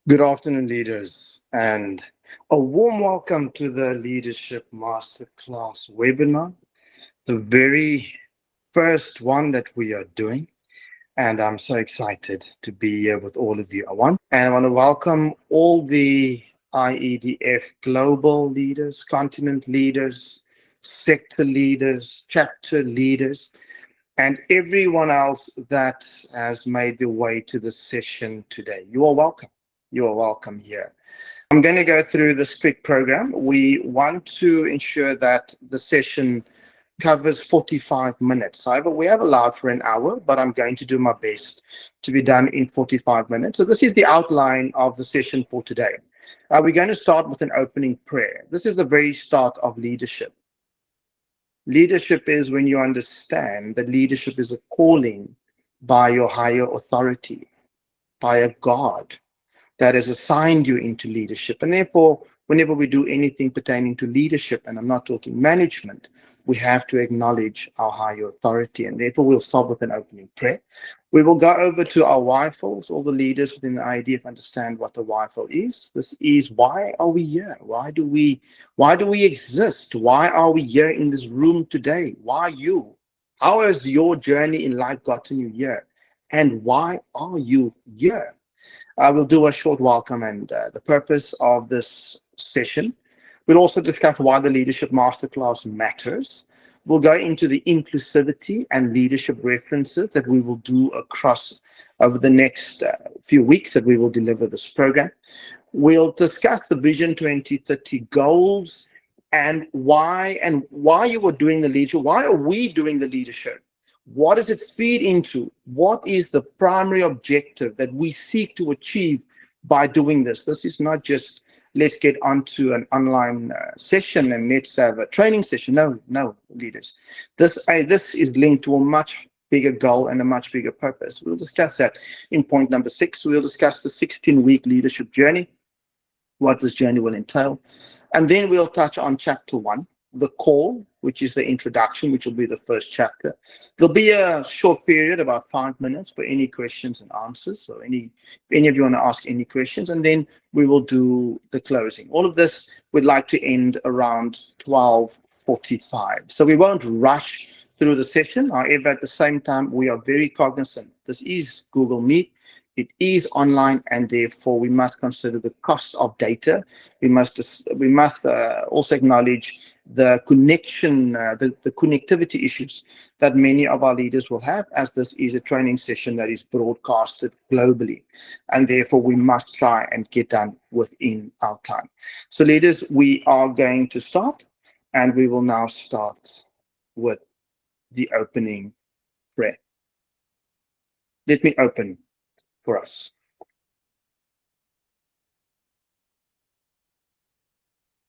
Good afternoon, leaders, and a warm welcome to the Leadership Masterclass webinar, the very first one that we are doing. And I'm so excited to be here with all of you. I want to welcome all the IEDF global leaders, continent leaders, sector leaders, chapter leaders, and everyone else that has made their way to the session today. You are welcome. You are welcome here. I'm going to go through this quick program. We want to ensure that the session covers 45 minutes. However, we have allowed for an hour, but I'm going to do my best to be done in 45 minutes. So this is the outline of the session for today. We're going to start with an opening prayer. This is the very start of leadership. Leadership is when you understand that leadership is a calling by your higher authority, by a God that has assigned you into leadership. And therefore, whenever we do anything pertaining to leadership, and I'm not talking management, we have to acknowledge our higher authority. And therefore, we'll start with an opening prayer. We will go over to our WIFLs. All the leaders within the IDF understand what the WIFL is. This is, why are we here? Why do we exist? Why are we here in this room today? Why you? How has your journey in life gotten you here? And why are you here? I will do a short welcome and the purpose of this session. We'll also discuss why the Leadership Masterclass matters. We'll go into the inclusivity and leadership references that we will do across over the next few weeks that we will deliver this program. We'll discuss the Vision 2030 goals and why you are doing the leadership. Why are we doing the leadership? What does it feed into? What is the primary objective that we seek to achieve by doing this? This is not just let's get onto an online session and let's have a training session. No, leaders. This is linked to a much bigger goal and a much bigger purpose. We'll discuss that in point number 6. We'll discuss the 16-week leadership journey, what this journey will entail. And then we'll touch on chapter 1, the call, which is the introduction, which will be the first chapter. There'll be a short period, about 5 minutes, for any questions and answers. So if any of you want to ask any questions, and then we will do the closing. All of this we'd like to end around 12:45. So we won't rush through the session. However, at the same time, we are very cognizant. This is Google Meet. It is online, and therefore we must consider the cost of data. We must also acknowledge the connection, the connectivity issues that many of our leaders will have, as this is a training session that is broadcasted globally, and therefore we must try and get done within our time. So, leaders, we are going to start, and we will now start with the opening prayer. Let me open for us.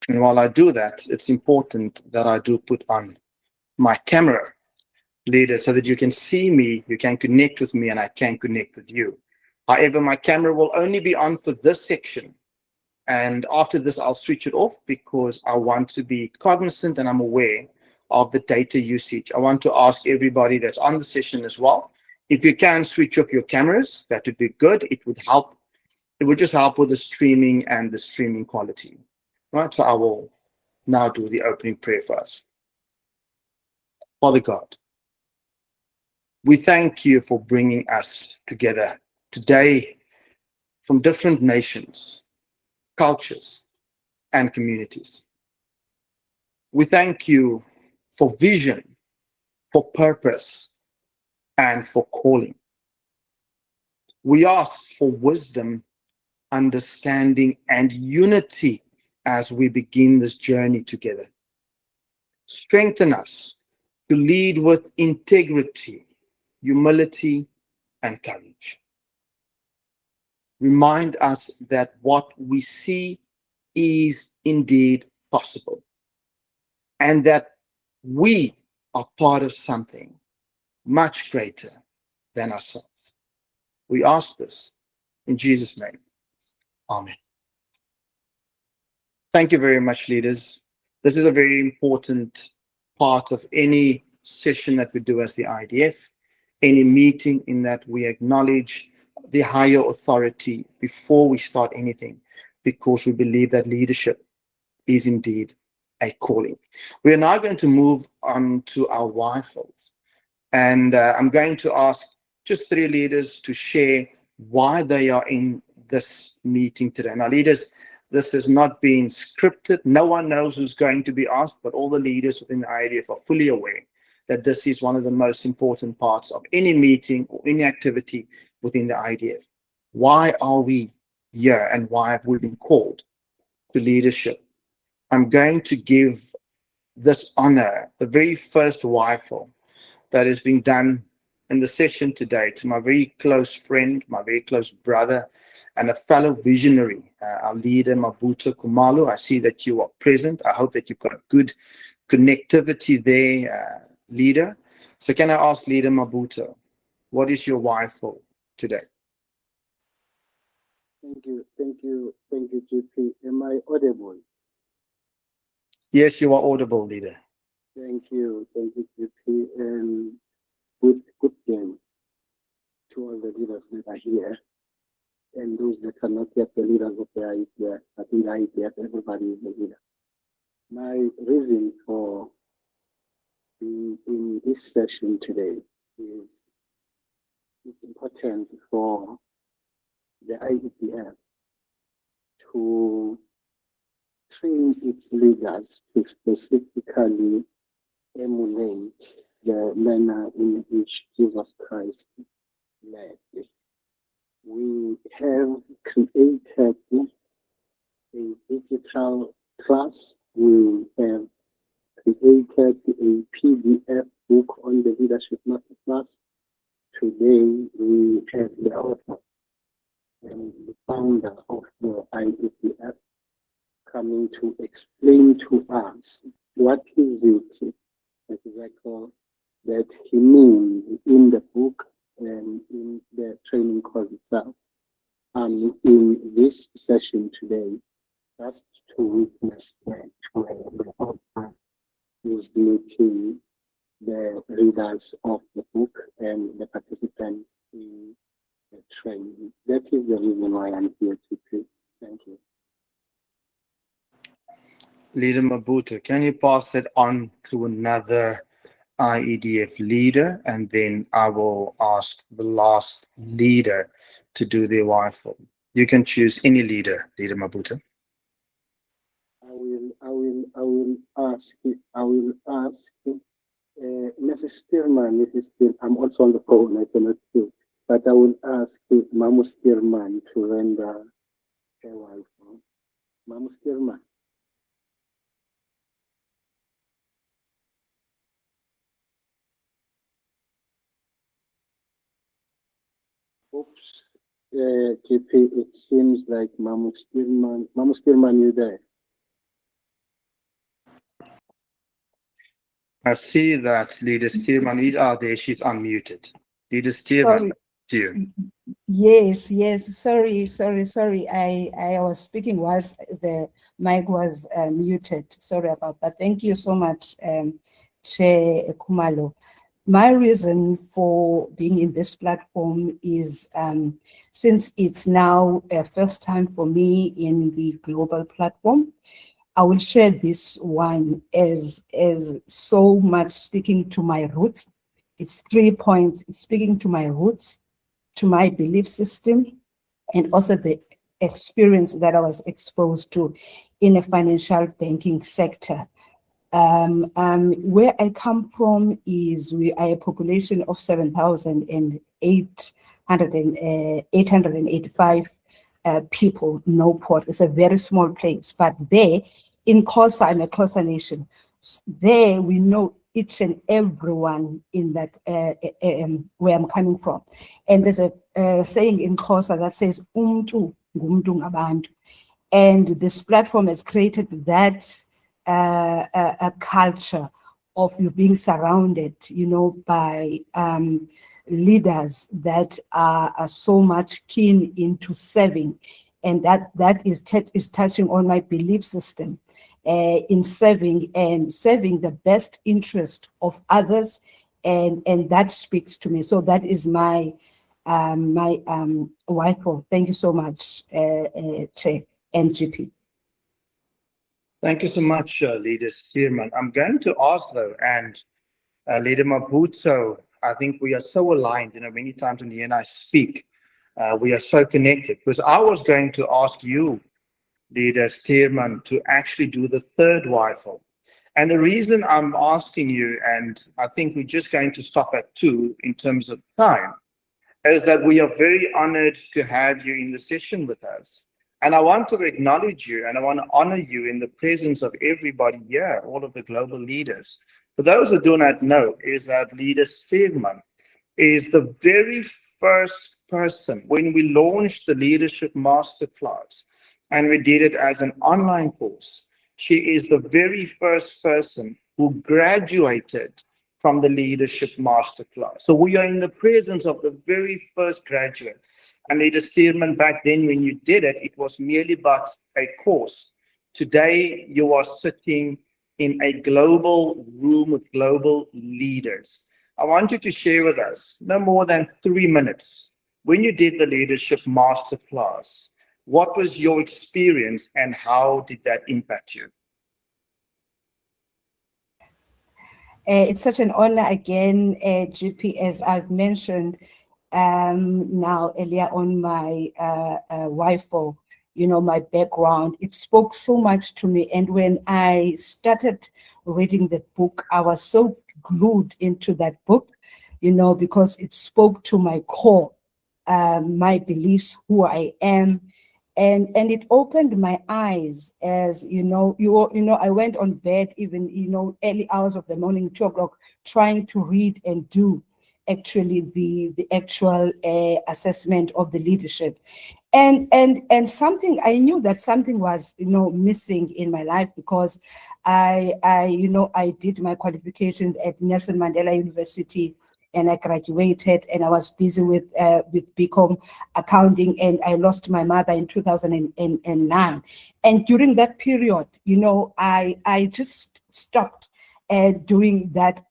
And while I do that, it's important that I do put on my camera, leader, so that you can see me, you can connect with me, and I can connect with you. However, my camera will only be on for this section. And after this, I'll switch it off because I want to be cognizant and I'm aware of the data usage. I want to ask everybody that's on the session as well, if you can switch off your cameras, that would be good. It would help. It would just help with the streaming and the streaming quality. Right, so I will now do the opening prayer for us. Father God, we thank you for bringing us together today from different nations, cultures, and communities. We thank you for vision, for purpose, and for calling. We ask for wisdom, understanding, and unity as we begin this journey together. Strengthen us to lead with integrity, humility, and courage. Remind us that what we see is indeed possible, and that we are part of something much greater than ourselves. We ask this in Jesus' name. Amen. Thank you very much, leaders. This is a very important part of any session that we do as the IDF, any meeting, in that we acknowledge the higher authority before we start anything, because we believe that leadership is indeed a calling. We are now going to move on to our why fields. And I'm going to ask just three leaders to share why they are in this meeting today. Now, leaders, this has not been scripted. No one knows who's going to be asked, but all the leaders within the IDF are fully aware that this is one of the most important parts of any meeting or any activity within the IDF. Why are we here and why have we been called to leadership? I'm going to give this honor, the very first rifle that is being done in the session today, to my very close friend, my very close brother, and a fellow visionary, our leader, Mabuto Kumalo. I see that you are present. I hope that you've got a good connectivity there, leader. So can I ask leader Mabuto, what is your why for today? Thank you, GP. Am I audible? Yes, you are audible, leader. Thank you, GP, and good day to all the leaders that are here, and those that are not yet the leaders of the IPF. I think IPF, everybody is the leader. My reason for being in this session today is it's important for the IPF to train its leaders to specifically emulate the manner in which Jesus Christ led. We have created a digital class. We have created a PDF book on the Leadership Masterclass. Today, we have the author and the founder of the IEPF coming to explain to us what is it exactly that he means in the book and in the training course itself. In this session today, just to witness that the author is meeting the readers of the book and the participants in the training. That is the reason why I'm here today. Thank you. Leader Mabuto, can you pass it on to another IEDF leader, and then I will ask the last leader to do their rifle. You can choose any leader, Leader Mabuto. I will ask Mrs. Stearman, Mrs. Stearman, I'm also on the phone, I cannot speak, but I will ask Mamu Stearman to render her rifle. Mamu Stearman. Oops. KP, it seems like Mamu Stearman, you there? I see that Leader Stearman, there, she's unmuted. Leader Stearman, to you. Yes. Sorry. I was speaking whilst the mic was muted. Sorry about that. Thank you so much, Chair Kumalo. My reason for being in this platform is since it's now a first time for me in the global platform, I will share this one as so much speaking to my roots. It's 3 points. It's speaking to my roots, to my belief system, and also the experience that I was exposed to in a financial banking sector. Where I come from is we are a population of 7,885 people, no port. It's a very small place, but there in Xhosa, I'm a Xhosa nation. There we know each and everyone in that where I'm coming from. And there's a saying in Xhosa that says, Umtu ngumntu ngabantu. And this platform has created that a culture of you being surrounded, by leaders that are so much keen into serving, and that is touching on my belief system in serving the best interest of others, and that speaks to me. So that is my my wife. Thank you so much, Chair and GP. Thank you so much, Leader Stearman. I'm going to ask though, and Leader Maputo, I think we are so aligned. You know, many times when you and I speak, we are so connected. Because I was going to ask you, Leader Stearman, to actually do the third WIFO. And the reason I'm asking you, and I think we're just going to stop at 2 in terms of time, is that we are very honored to have you in the session with us. And I want to acknowledge you and I want to honor you in the presence of everybody here, all of the global leaders. For those who do not know, is that Leader Stearman is the very first person when we launched the Leadership Masterclass and we did it as an online course. She is the very first person who graduated from the Leadership Masterclass. So we are in the presence of the very first graduate. And Leader Stearman, back then when you did it, it was merely but a course. Today, you are sitting in a global room with global leaders. I want you to share with us, no more than 3 minutes, when you did the Leadership Masterclass, what was your experience and how did that impact you? It's such an honor again, GP, as I've mentioned now earlier on my WIFO, you know, my background. It spoke so much to me. And when I started reading the book, I was so glued into that book, you know, because it spoke to my core, my beliefs, who I am. And it opened my eyes as you know I went on bed even early hours of the morning, 2 o'clock, trying to read and do actually the actual assessment of the leadership. And something, I knew that something was missing in my life, because I did my qualifications at Nelson Mandela University, and I graduated, and I was busy with BCom accounting, and I lost my mother in 2009. And during that period, I just stopped doing that,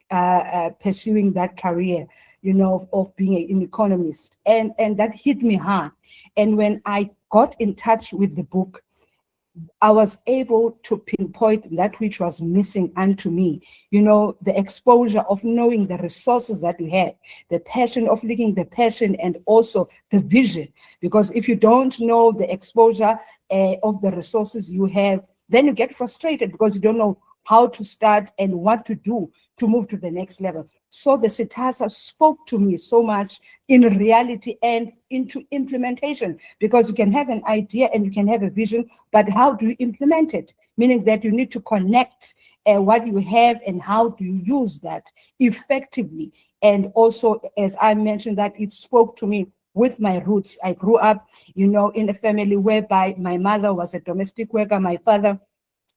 pursuing that career, of being an economist, and that hit me hard. And when I got in touch with the book, I was able to pinpoint that which was missing unto me. The exposure of knowing the resources that we have, the passion of linking the passion, and also the vision. Because if you don't know the exposure of the resources you have, then you get frustrated because you don't know how to start and what to do to move to the next level. So the Sitasa spoke to me so much in reality and into implementation, because you can have an idea and you can have a vision, but how do you implement it? Meaning that you need to connect what you have and how do you use that effectively. And also, as I mentioned, that it spoke to me with my roots. I grew up, in a family whereby my mother was a domestic worker, my father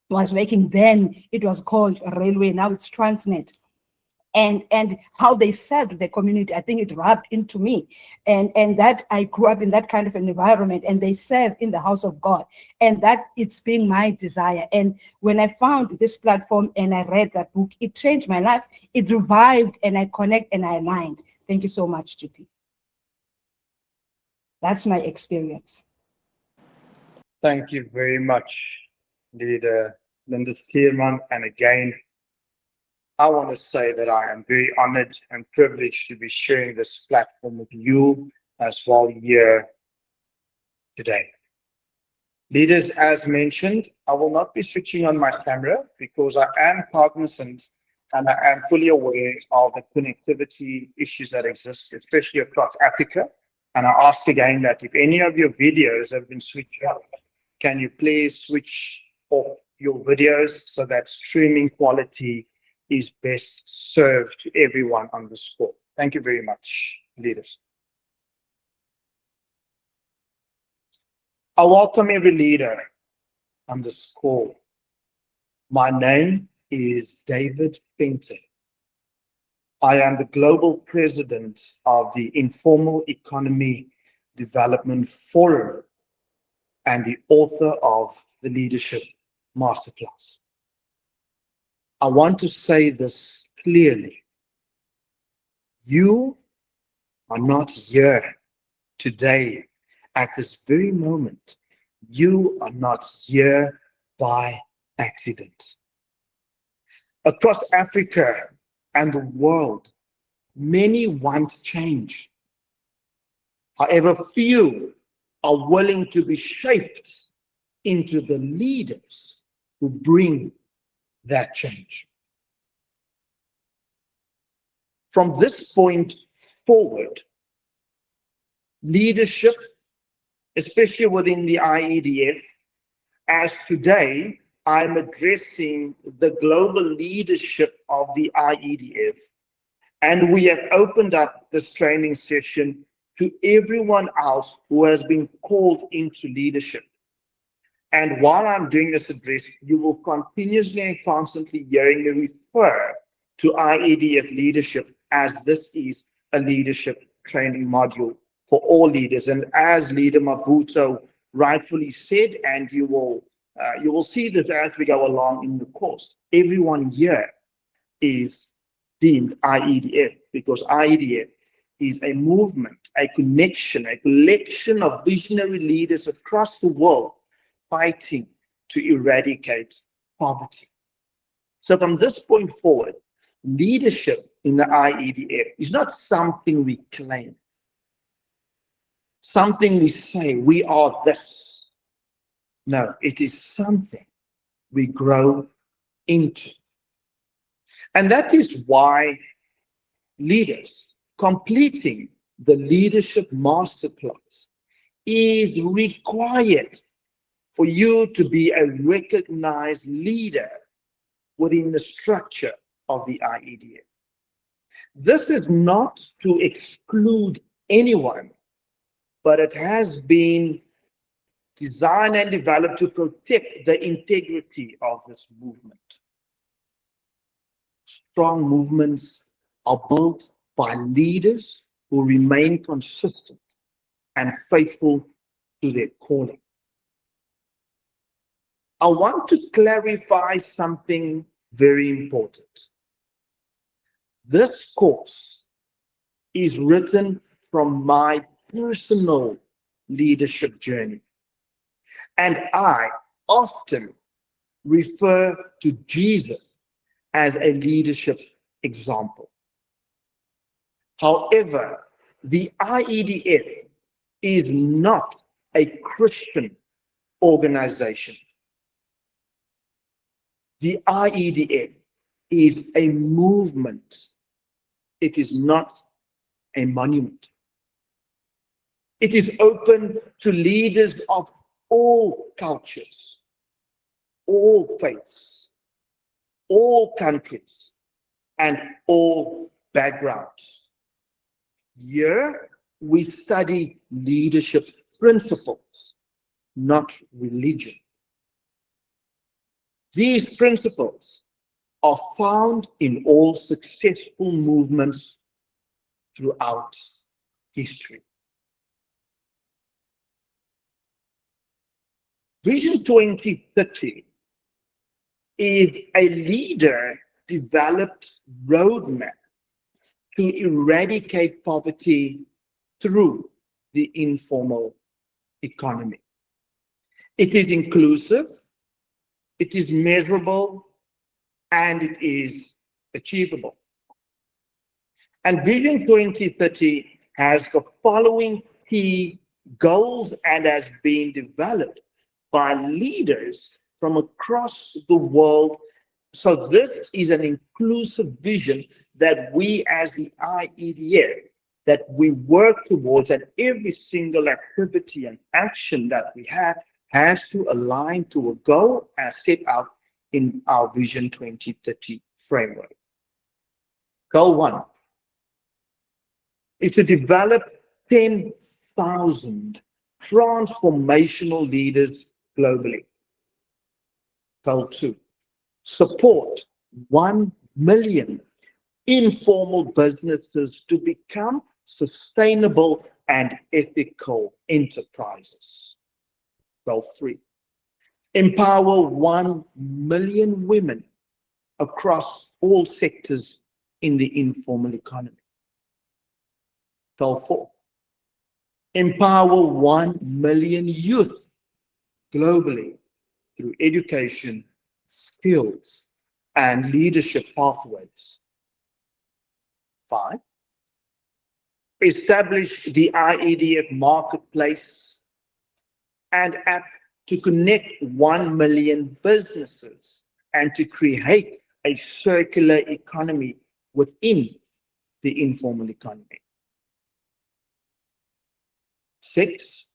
was working then. It was called railway, now it's Transnet. And how they served the community, I think it rubbed into me. And that I grew up in that kind of an environment, and they serve in the house of God. And that it's been my desire. And when I found this platform and I read that book, it changed my life. It revived, and I connect and I aligned. Thank you so much, GP. That's my experience. Thank you very much, Leader Linda Stearman. And again, I want to say that I am very honored and privileged to be sharing this platform with you as well here today. Leaders, as mentioned, I will not be switching on my camera because I am cognizant and I am fully aware of the connectivity issues that exist, especially across Africa. And I ask again that if any of your videos have been switched off, can you please switch off your videos so that streaming quality is best served to everyone on the call. Thank you very much, leaders. I welcome every leader on this call. My name is David Fenton. I am the global president of the Informal Economy Development Forum and the author of the Leadership Masterclass. I want to say this clearly. You are not here today, at this very moment, you are not here by accident. Across Africa and the world, many want change. However, few are willing to be shaped into the leaders who bring that change. From this point forward, leadership, especially within the IEDF, as today I'm addressing the global leadership of the IEDF, and we have opened up this training session to everyone else who has been called into leadership. And while I'm doing this address, you will continuously and constantly hearing me refer to IEDF leadership, as this is a leadership training module for all leaders. And as Leader Maputo rightfully said, and you will see that as we go along in the course, everyone here is deemed IEDF, because IEDF is a movement, a connection, a collection of visionary leaders across the world fighting to eradicate poverty. So from this point forward, leadership in the IEDF is not something we claim, something we say we are this. No, it is something we grow into. And that is why leaders completing the leadership masterclass is required for you to be a recognized leader within the structure of the IEDF. This is not to exclude anyone, but it has been designed and developed to protect the integrity of this movement. Strong movements are built by leaders who remain consistent and faithful to their calling. I want to clarify something very important. This course is written from my personal leadership journey, and I often refer to Jesus as a leadership example. However, the IEDF is not a Christian organization. The IEDF is a movement. It is not a monument. It is open to leaders of all cultures, all faiths, all countries, and all backgrounds. Here, we study leadership principles, not religion. These principles are found in all successful movements throughout history. Vision 2030 is a leader-developed roadmap to eradicate poverty through the informal economy. It is inclusive, it is measurable, and it is achievable. And Vision 2030 has the following key goals and has been developed by leaders from across the world. So this is an inclusive vision that we as the IEDF, that we work towards, and every single activity and action that we have has to align to a goal as set out in our Vision 2030 framework. Goal 1 is to develop 10,000 transformational leaders globally. Goal 2, support 1 million informal businesses to become sustainable and ethical enterprises. Goal 3, empower 1 million women across all sectors in the informal economy. Goal 4, Empower 1 million youth globally through education, skills, and leadership pathways. 5. Establish the IEDF marketplace and app to connect 1 million businesses and to create a circular economy within the informal economy. 6.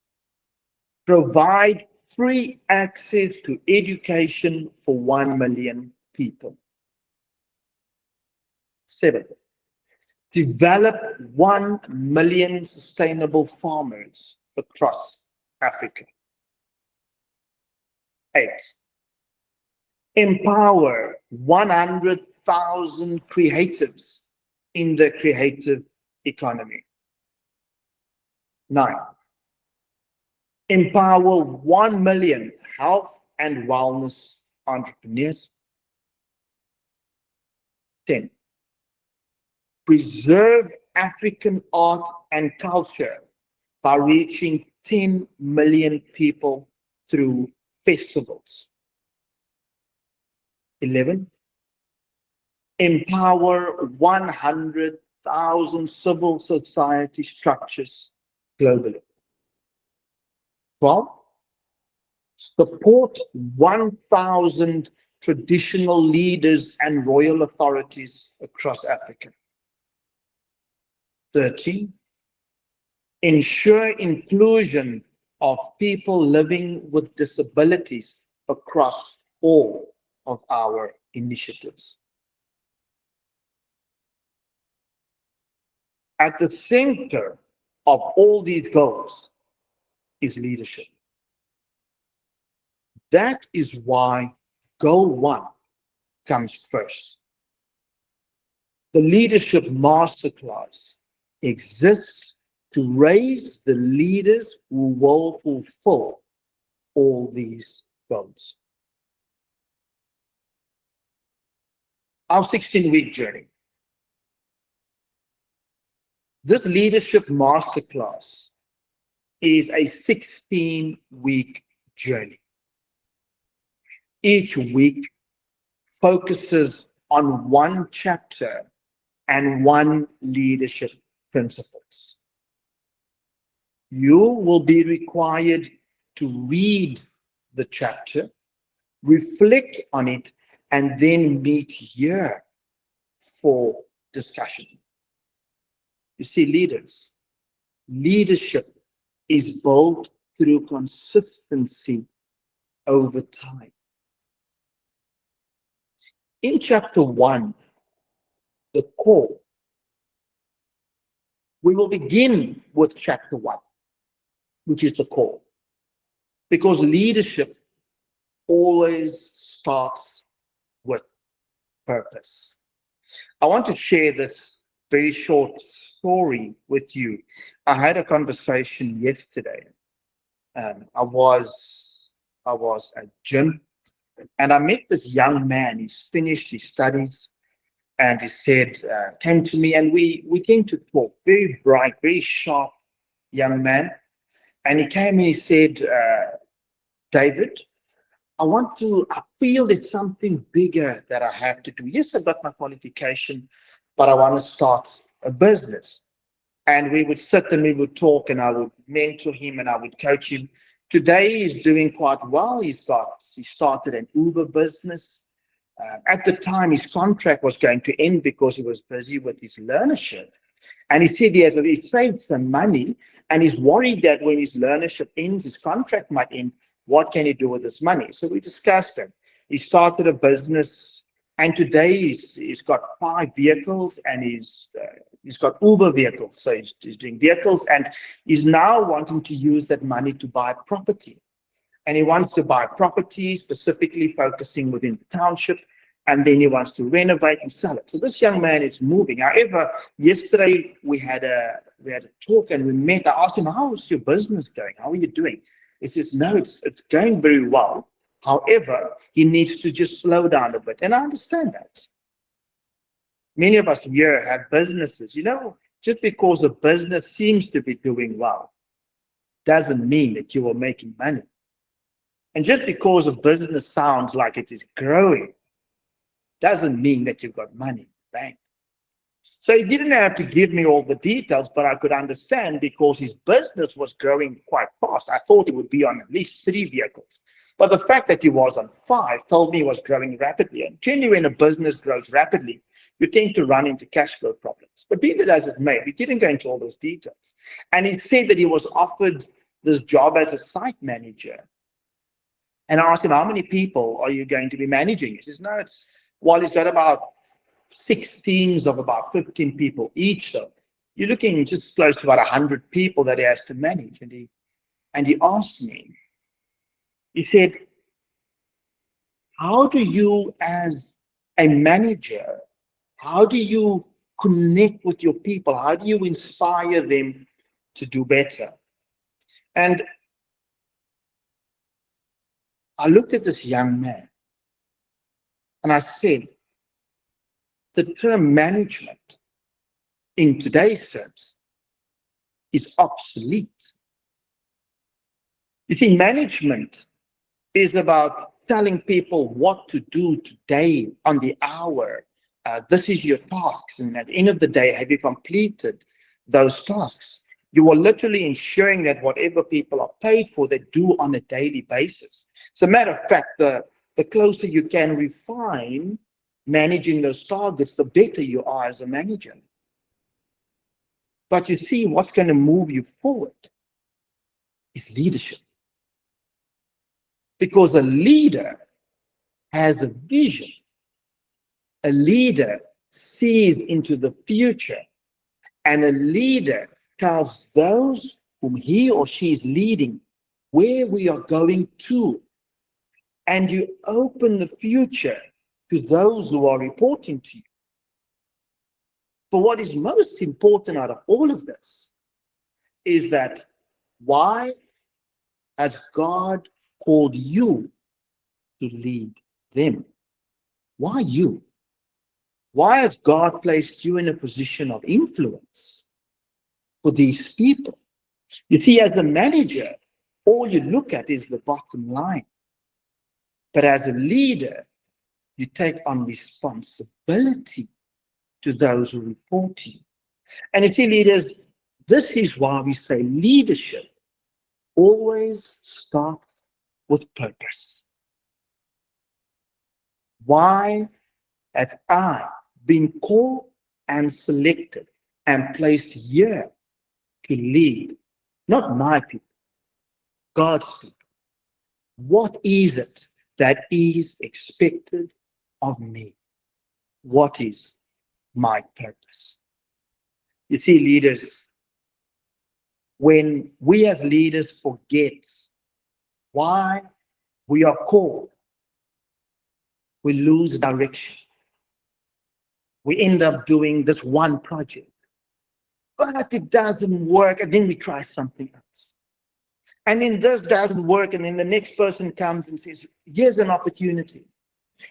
Provide free access to education for 1 million people. 7. Develop 1 million sustainable farmers across Africa. 8. Empower 100,000 creatives in the creative economy. 9. Empower 1 million health and wellness entrepreneurs. 10. Preserve African art and culture by reaching 10 million people through festivals. 11. Empower 100,000 civil society structures globally. 12. Support 1,000 traditional leaders and royal authorities across Africa. 13. Ensure inclusion of people living with disabilities across all of our initiatives. At the center of all these goals is leadership. That is why goal 1 comes first. The Leadership Masterclass exists to raise the leaders who will fulfill all these goals. Our 16-week journey. This Leadership Masterclass is a 16-week journey. Each week focuses on one chapter and one leadership principles. You will be required to read the chapter, reflect on it, and then meet here for discussion. You see, leadership is built through consistency over time. In chapter 1, the core, we will begin with chapter 1, which is the core, because leadership always starts with purpose. I want to share this very short story with you. I had a conversation yesterday. I was at gym, and I met this young man. He's finished his studies, and he said, came to me, and we came to talk. Very bright, very sharp young man. And he came and he said, David, I feel there's something bigger that I have to do. Yes, I got my qualification, but I want to start a business. And we would sit and we would talk, and I would mentor him and I would coach him. Today he's doing quite well. He started an Uber business. At the time, his contract was going to end because he was busy with his learnership. And he said he saved some money, and he's worried that when his learnership ends, his contract might end. What can he do with this money? So we discussed it. He started a business, and today he's got 5 vehicles, and he's got Uber vehicles. So he's doing vehicles, and he's now wanting to use that money to buy property. And he wants to buy property, specifically focusing within the township, and then he wants to renovate and sell it. So this young man is moving. However, yesterday we had a talk and we met. I asked him, how's your business going? How are you doing? He says, no, it's going very well. However, he needs to just slow down a bit. And I understand that. Many of us here have businesses. Just because a business seems to be doing well doesn't mean that you are making money. And just because a business sounds like it is growing doesn't mean that you've got money in the bank. So he didn't have to give me all the details, but I could understand because his business was growing quite fast. I thought he would be on at least 3 vehicles. But the fact that he was on 5 told me he was growing rapidly. And generally, when a business grows rapidly, you tend to run into cash flow problems. But be that as it may, we didn't go into all those details. And he said that he was offered this job as a site manager. And I asked him, how many people are you going to be managing? He says, no, he's got about 6 teams of about 15 people each. So you're looking just close to about 100 people that he has to manage. And he asked me, he said, how do you, as a manager, how do you connect with your people? How do you inspire them to do better? And I looked at this young man and I said, the term management in today's terms is obsolete. You see, management is about telling people what to do today on the hour. This is your tasks. And at the end of the day, have you completed those tasks? You are literally ensuring that whatever people are paid for, they do on a daily basis. As a matter of fact, the closer you can refine managing those targets, the better you are as a manager. But you see, what's going to move you forward is leadership. Because a leader has a vision. A leader sees into the future. And a leader tells those whom he or she is leading where we are going to. And you open the future to those who are reporting to you. But what is most important out of all of this is that why has God called you to lead them? Why you? Why has God placed you in a position of influence for these people? You see, as a manager, all you look at is the bottom line. But as a leader, you take on responsibility to those who report to you. And you see, leaders, this is why we say leadership always starts with purpose. Why have I been called and selected and placed here to lead? Not my people, God's people. What is it that is expected of me? What is my purpose? You see, leaders, when we as leaders forget why we are called, we lose direction. We end up doing this one project, but it doesn't work, and then we try something else. And then this doesn't work, and then the next person comes and says, here's an opportunity.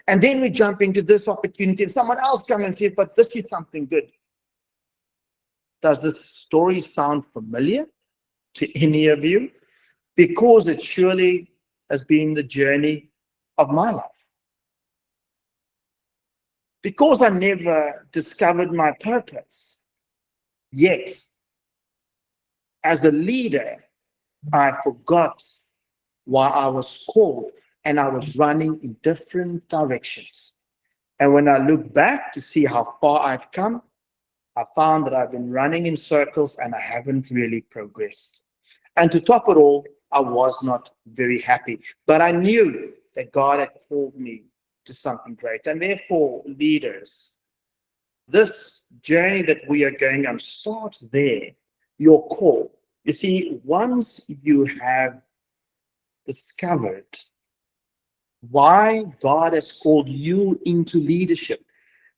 And then we jump into this opportunity, and someone else comes and says, but this is something good. Does this story sound familiar to any of you? Because it surely has been the journey of my life. Because I never discovered my purpose, yet as a leader, I forgot why I was called, and I was running in different directions. And when I look back to see how far I've come, I found that I've been running in circles and I haven't really progressed. And to top it all, I was not very happy. But I knew that God had called me to something great. And therefore, leaders, this journey that we are going on starts there, your call. You see, once you have discovered why God has called you into leadership,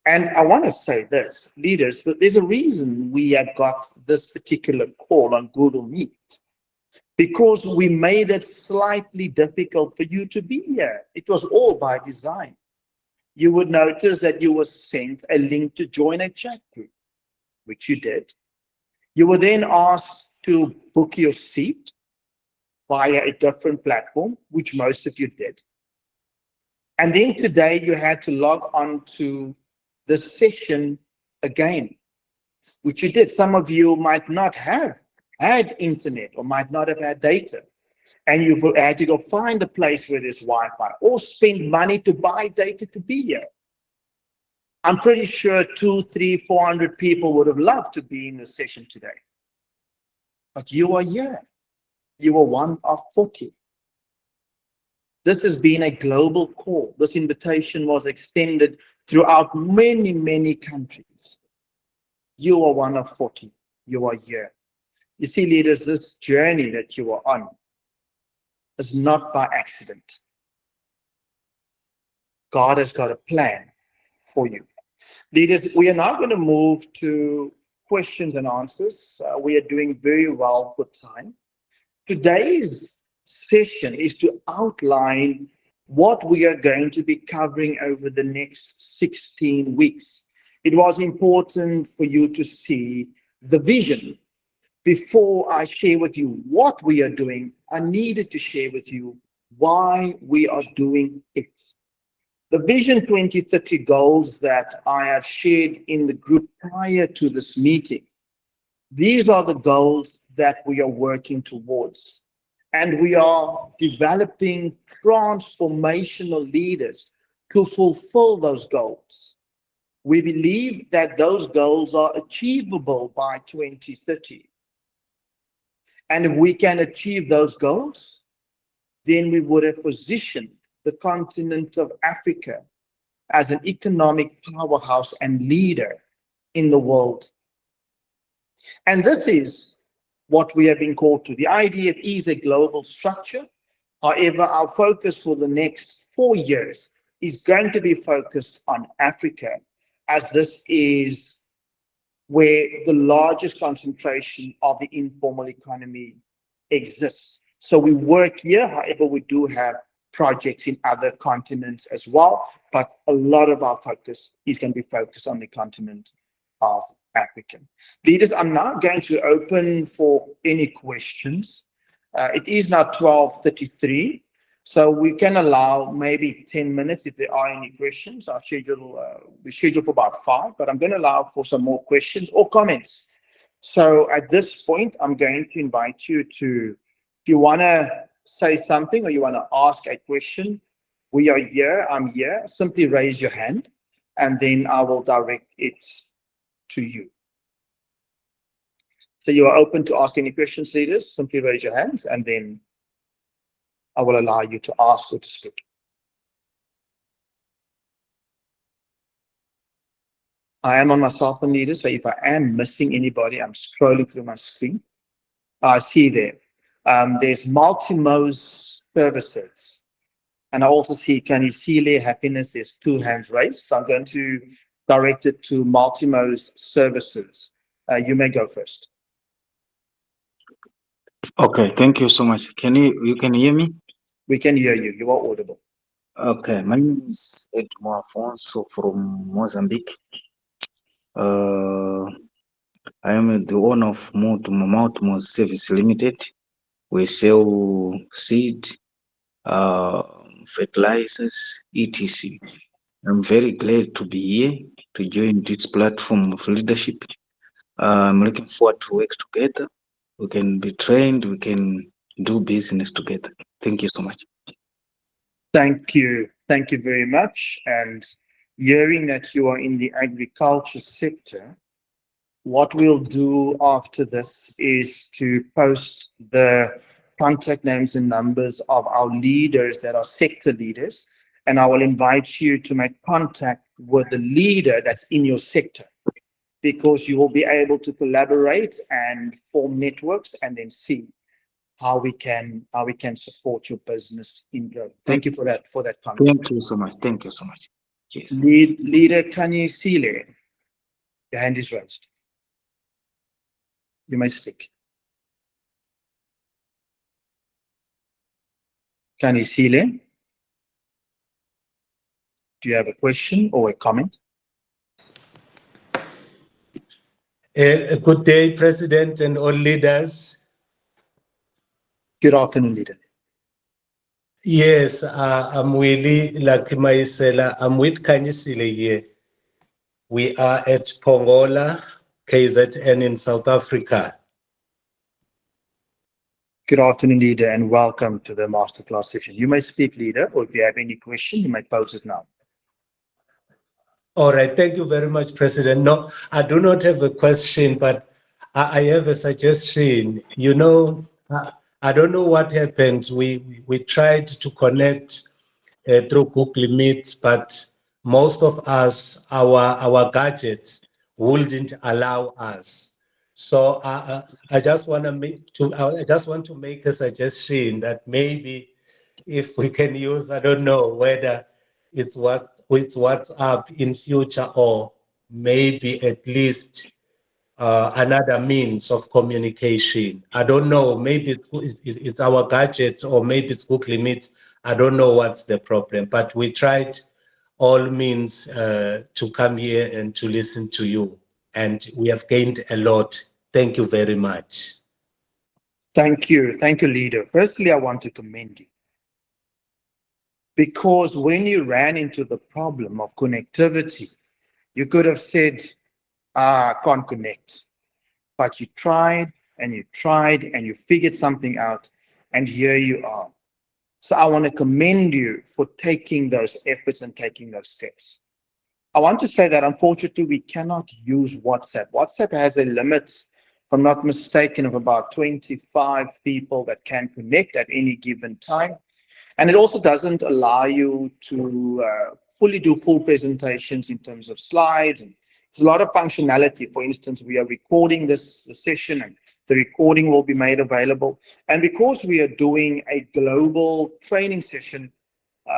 and I want to say this, leaders, that there's a reason we have got this particular call on Google Meet, because we made it slightly difficult for you to be here. It was all by design. You would notice that you were sent a link to join a chat group, which you did. You were then asked to book your seat, via a different platform, which most of you did. And then today you had to log on to the session again, which you did. Some of you might not have had internet or might not have had data. And you had to go find a place where there's Wi-Fi or spend money to buy data to be here. I'm pretty sure 200, 300, 400 people would have loved to be in the session today. But you are here. You are one of 40. This has been a global call. This invitation was extended throughout many, many countries. You are one of 40. You are here. You see, leaders, this journey that you are on is not by accident. God has got a plan for you. Leaders, we are now going to move to questions and answers. We are doing very well for time. Today's session is to outline what we are going to be covering over the next 16 weeks. It was important for you to see the vision. Before I share with you what we are doing, I needed to share with you why we are doing it. The Vision 2030 goals that I have shared in the group prior to this meeting, these are the goals that we are working towards. And we are developing transformational leaders to fulfill those goals. We believe that those goals are achievable by 2030. And if we can achieve those goals, then we would have positioned the continent of Africa as an economic powerhouse and leader in the world. And this is what we have been called to. The IDF is a global structure. However, our focus for the next 4 years is going to be focused on Africa, as this is where the largest concentration of the informal economy exists. So we work here, however, we do have projects in other continents as well, but a lot of our focus is going to be focused on the continent of Africa. Leaders, I'm now going to open for any questions. It is now 12:33, so we can allow maybe 10 minutes if there are any questions. Our schedule, we schedule for about 5, but I'm going to allow for some more questions or comments. So at this point, I'm going to invite you to, if you want to say something or you want to ask a question, we are here, I'm here, simply raise your hand and then I will direct it to you. So you are open to ask any questions, leaders, simply raise your hands and then I will allow you to ask or to speak. I am on my cell phone, leaders, so if I am missing anybody, I'm scrolling through my screen. I see there. There's Multimos Services. And I also see Kanisile Happiness. There's 2 hands raised. So I'm going to direct it to Multimos Services. You may go first. Okay, thank you so much. You can hear me? We can hear you. You are audible. Okay, my name is Edmo Afonso from Mozambique. I am the owner of Multimos Service Limited. We sell seed, fertilizers, etc. I'm very glad to be here to join this platform of leadership. I'm looking forward to work together. We can be trained, we can do business together. Thank you so much. Thank you. Thank you very much. And hearing that you are in the agriculture sector, what we'll do after this is to post the contact names and numbers of our leaders that are sector leaders. And I will invite you to make contact with the leader that's in your sector, because you will be able to collaborate and form networks and then see how we can support your business in growth. Thank you for that comment. Thank you so much. Thank you so much. Yes. Leader Kanisile, your hand is raised. You may speak. Kanisile, do you have a question or a comment? Good day, President and all leaders. Good afternoon, leader. Yes, I'm Willie Lakimaisela. I'm with Kanyisile here. We are at Pongola, KZN in South Africa. Good afternoon, leader, and welcome to the masterclass session. You may speak, leader, or if you have any question, you may pose it now. All right, thank you very much, President. No, I do not have a question, but I have a suggestion. You know, I don't know what happened. We tried to connect through Google Meet, but most of us, our gadgets wouldn't allow us. So I just want to make a suggestion that maybe if we can use, I don't know whether it's WhatsApp in future, or maybe at least another means of communication. I don't know. Maybe it's our gadgets, or maybe it's Google Meet. I don't know what's the problem, but we tried all means to come here and to listen to you, and we have gained a lot. Thank you very much. Thank you, leader. Firstly, I want to commend you because when you ran into the problem of connectivity, you could have said, I can't connect. But you tried and you tried and you figured something out, and here you are. So I want to commend you for taking those efforts and taking those steps. I want to say that unfortunately we cannot use WhatsApp. WhatsApp has a limit, if I'm not mistaken, of about 25 people that can connect at any given time. And it also doesn't allow you to fully do full presentations in terms of slides. And it's a lot of functionality. For instance, we are recording this session, and the recording will be made available. And because we are doing a global training session,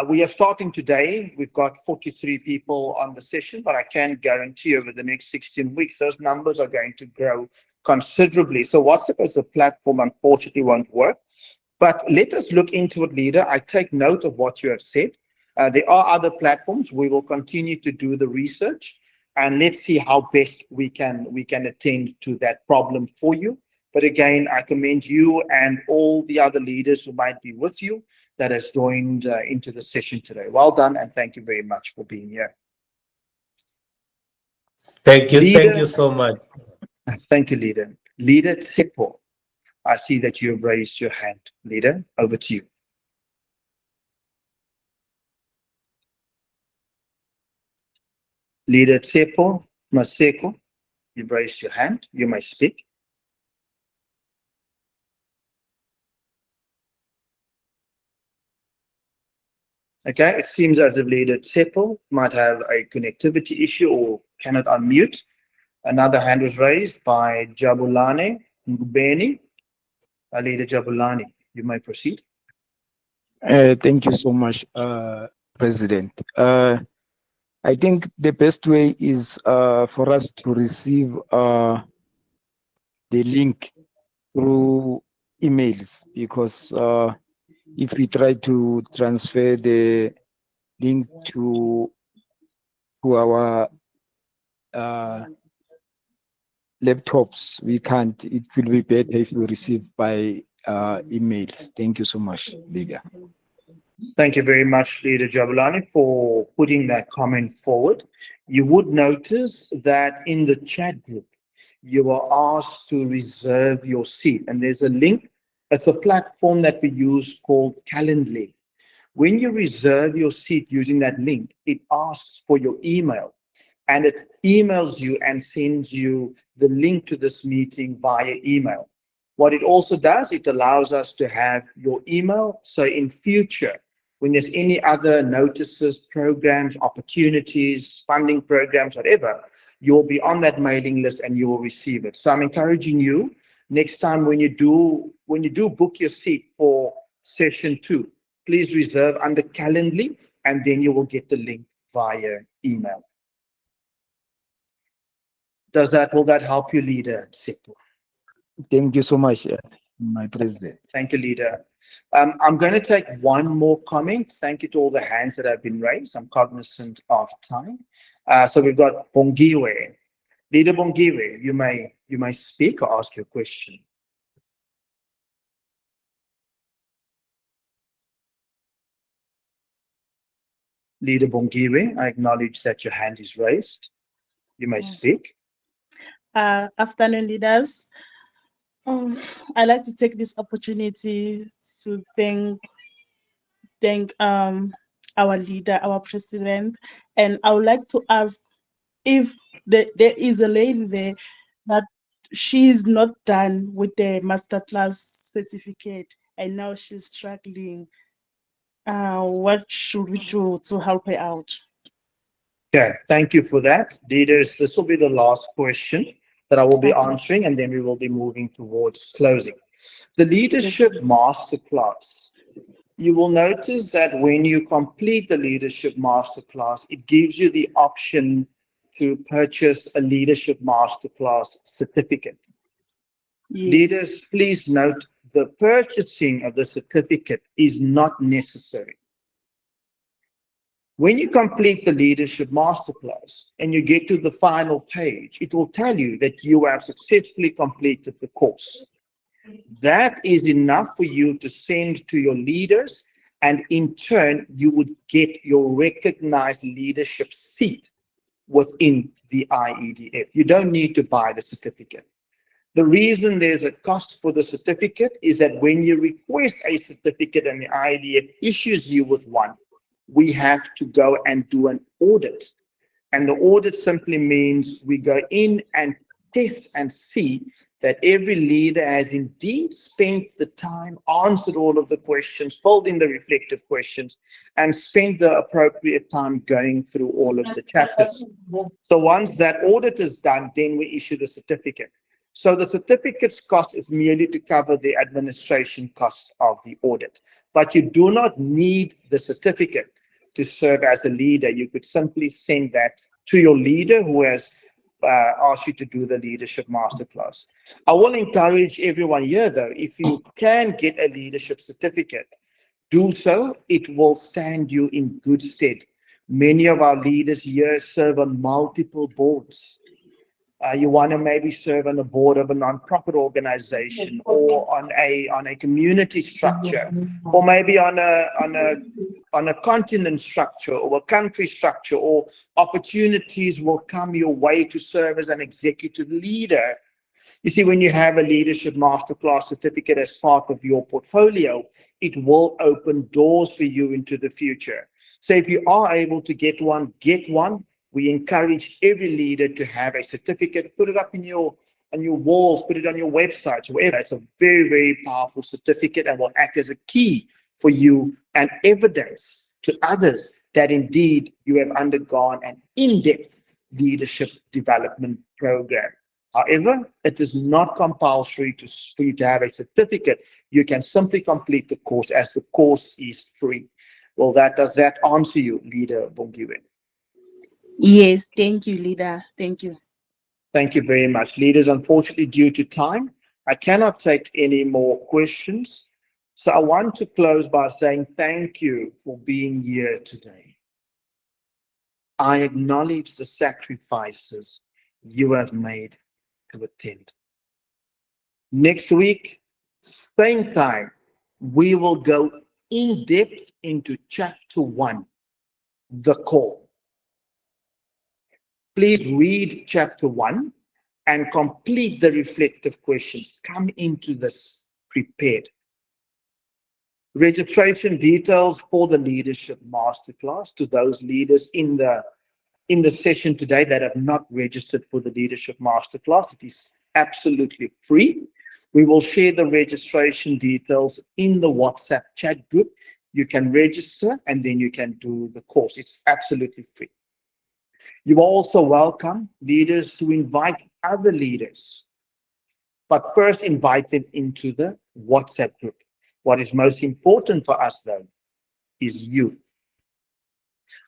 we are starting today. We've got 43 people on the session, but I can guarantee over the next 16 weeks, those numbers are going to grow considerably. So WhatsApp as a platform, unfortunately, won't work. But let us look into it, leader. I take note of what you have said. There are other platforms. We will continue to do the research, and let's see how best we can attend to that problem for you. But again, I commend you and all the other leaders who might be with you that has joined into the session today. Well done, and thank you very much for being here. Thank you. Leader, Thank you so much. Thank you, leader. Leader Tsepo, I see that you have raised your hand. Leader, over to you. Leader Tsepo Maseko, you've raised your hand. You may speak. Okay, it seems as if Leader Tsepo might have a connectivity issue or cannot unmute. Another hand was raised by Jabulane Ngubeni. Leader Jabulani, you may proceed. Thank you so much, President. I think the best way is for us to receive the link through emails, because if we try to transfer the link to our laptops, we can't. It will be better if we receive by emails. Thank you so much, Liga. Thank you very much, Leader Jabulani, for putting that comment forward. You would notice that in the chat group, you are asked to reserve your seat, and there's a link. It's a platform that we use called Calendly. When you reserve your seat using that link, it asks for your email, and it emails you and sends you the link to this meeting via email. What it also does, it allows us to have your email. So in future, when there's any other notices, programs, opportunities, funding programs, whatever, you'll be on that mailing list and you will receive it. So I'm encouraging you next time when you do book your seat for session 2, please reserve under Calendly, and then you will get the link via email. Will that help you, Leader Tsepo? Thank you so much, my President. Thank you, Leader. I'm going to take one more comment. Thank you to all the hands that have been raised. I'm cognizant of time. So we've got Bongiwe. Leader Bongiwe, you may speak or ask your question. Leader Bongiwe, I acknowledge that your hand is raised. You may Yes. speak. Afternoon, leaders. I'd like to take this opportunity to thank our leader, our president, and I would like to ask if there is a lady there that she is not done with the masterclass certificate and now she's struggling. What should we do to help her out? Okay, thank you for that. Leaders, this will be the last question that I will be Okay. answering, and then we will be moving towards closing. The Leadership Masterclass. You will notice that when you complete the Leadership Masterclass, it gives you the option to purchase a Leadership Masterclass certificate. Yes. Leaders, please note the purchasing of the certificate is not necessary. When you complete the Leadership Masterclass and you get to the final page, it will tell you that you have successfully completed the course. That is enough for you to send to your leaders, and in turn, you would get your recognized leadership seat within the IEDF. You don't need to buy the certificate. The reason there's a cost for the certificate is that when you request a certificate and the IEDF issues you with one, we have to go and do an audit. And the audit simply means we go in and test and see that every leader has indeed spent the time, answered all of the questions, filled in the reflective questions, and spent the appropriate time going through all of the chapters. So once that audit is done, then we issue the certificate. So the certificate's cost is merely to cover the administration costs of the audit. But you do not need the certificate to serve as a leader. You could simply send that to your leader who has asked you to do the Leadership Masterclass. I will encourage everyone here, though, if you can get a leadership certificate, do so. It will stand you in good stead. Many of our leaders here serve on multiple boards. You want to maybe serve on the board of a nonprofit organization or on a community structure, or maybe on a continent structure or a country structure, or opportunities will come your way to serve as an executive leader. You see, when you have a Leadership Masterclass certificate as part of your portfolio, it will open doors for you into the future. So if you are able to get one, get one. We encourage every leader to have a certificate, put it up on your walls, put it on your websites, wherever. It's a very, very powerful certificate and will act as a key for you and evidence to others that indeed you have undergone an in-depth leadership development program. However, it is not compulsory for you to have a certificate. You can simply complete the course as the course is free. Well, does that answer you, Leader Bongiwe? Yes, thank you, leader. Thank you. Thank you very much. Leaders, unfortunately, due to time, I cannot take any more questions. So I want to close by saying thank you for being here today. I acknowledge the sacrifices you have made to attend. Next week, same time, we will go in depth into chapter 1, the call. Please read chapter 1 and complete the reflective questions. Come into this prepared. Registration details for the Leadership Masterclass to those leaders in the session today that have not registered for the Leadership Masterclass. It is absolutely free. We will share the registration details in the WhatsApp chat group. You can register and then you can do the course. It's absolutely free. You are also welcome, leaders, to invite other leaders, but first invite them into the WhatsApp group. What is most important for us, though, is you.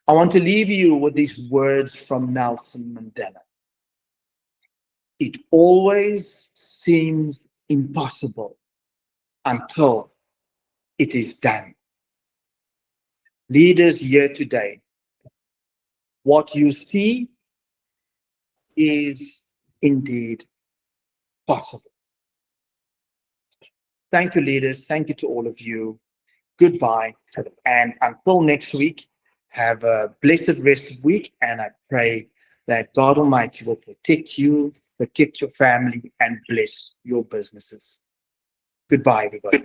I want to leave you with these words from Nelson Mandela. It always seems impossible until it is done. Leaders here today, what you see is indeed possible. Thank you, leaders. Thank you to all of you. Goodbye. And until next week, Have a blessed rest of the week, and I pray that God Almighty will protect you, protect your family, and bless your businesses. Goodbye, everybody.